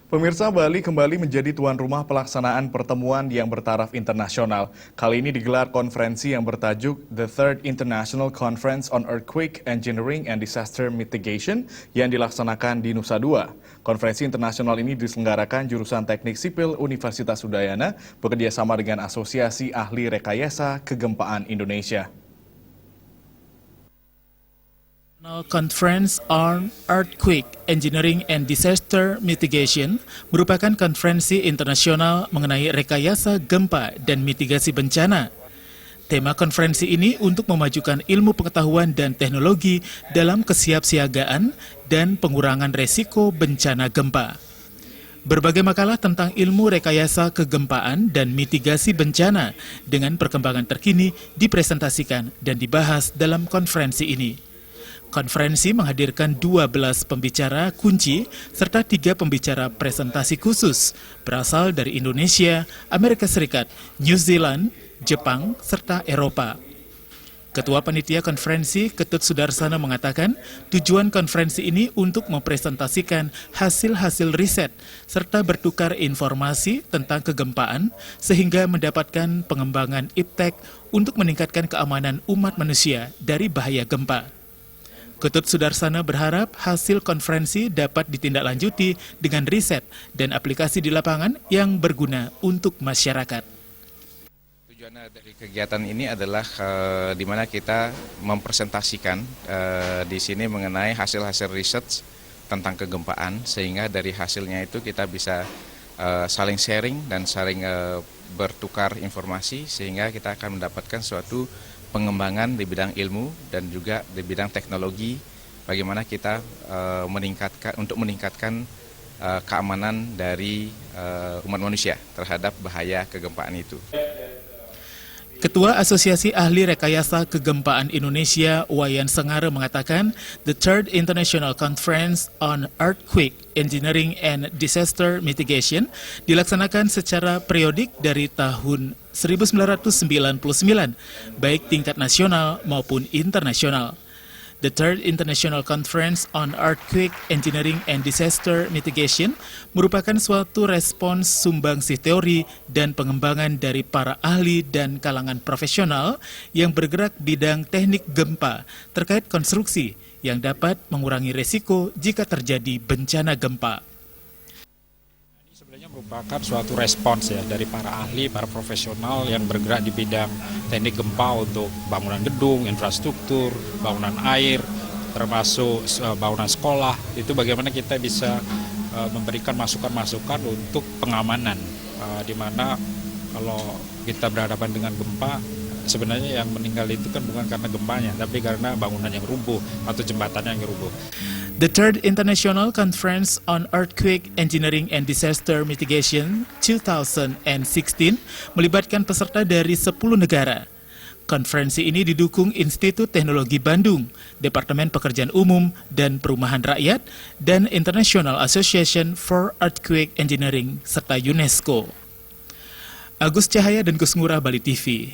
Pemirsa, Bali kembali menjadi tuan rumah pelaksanaan pertemuan yang bertaraf internasional. Kali ini digelar konferensi yang bertajuk The Third International Conference on Earthquake Engineering and Disaster Mitigation yang dilaksanakan di Nusa Dua. Konferensi internasional ini diselenggarakan jurusan Teknik Sipil Universitas Udayana bekerjasama dengan Asosiasi Ahli Rekayasa Kegempaan Indonesia. Conference on Earthquake Engineering and Disaster Mitigation merupakan konferensi internasional mengenai rekayasa gempa dan mitigasi bencana. Tema konferensi ini untuk memajukan ilmu pengetahuan dan teknologi dalam kesiapsiagaan dan pengurangan resiko bencana gempa. Berbagai makalah tentang ilmu rekayasa kegempaan dan mitigasi bencana dengan perkembangan terkini dipresentasikan dan dibahas dalam konferensi ini. Konferensi menghadirkan 12 pembicara kunci serta 3 pembicara presentasi khusus berasal dari Indonesia, Amerika Serikat, New Zealand, Jepang, serta Eropa. Ketua Panitia Konferensi Ketut Sudarsana mengatakan tujuan konferensi ini untuk mempresentasikan hasil-hasil riset serta bertukar informasi tentang kegempaan sehingga mendapatkan pengembangan iptek untuk meningkatkan keamanan umat manusia dari bahaya gempa. Ketut Sudarsana berharap hasil konferensi dapat ditindaklanjuti dengan riset dan aplikasi di lapangan yang berguna untuk masyarakat. Tujuan dari kegiatan ini adalah di mana kita mempresentasikan di sini mengenai hasil-hasil riset tentang kegempaan, sehingga dari hasilnya itu kita bisa saling sharing dan saling bertukar informasi, sehingga kita akan mendapatkan suatu pengembangan di bidang ilmu dan juga di bidang teknologi, bagaimana kita meningkatkan keamanan dari umat manusia terhadap bahaya kegempaan itu. Ketua Asosiasi Ahli Rekayasa Kegempaan Indonesia, Wayan Sengare mengatakan, The Third International Conference on Earthquake Engineering and Disaster Mitigation dilaksanakan secara periodik dari tahun 1999, baik tingkat nasional maupun internasional. The Third International Conference on Earthquake Engineering and Disaster Mitigation merupakan suatu respons sumbangsih teori dan pengembangan dari para ahli dan kalangan profesional yang bergerak bidang teknik gempa terkait konstruksi yang dapat mengurangi resiko jika terjadi bencana gempa. Sebenarnya merupakan suatu respons ya dari para ahli, para profesional yang bergerak di bidang teknik gempa untuk bangunan gedung, infrastruktur, bangunan air, termasuk bangunan sekolah. Itu bagaimana kita bisa memberikan masukan-masukan untuk pengamanan, di mana kalau kita berhadapan dengan gempa, sebenarnya yang meninggal itu kan bukan karena gempanya, tapi karena bangunan yang rubuh atau jembatan yang rubuh. The Third International Conference on Earthquake Engineering and Disaster Mitigation 2016 melibatkan peserta dari 10 negara. Konferensi ini didukung Institut Teknologi Bandung, Departemen Pekerjaan Umum dan Perumahan Rakyat, dan International Association for Earthquake Engineering serta UNESCO. Agus Cahaya dan Gus Ngurah, Bali TV.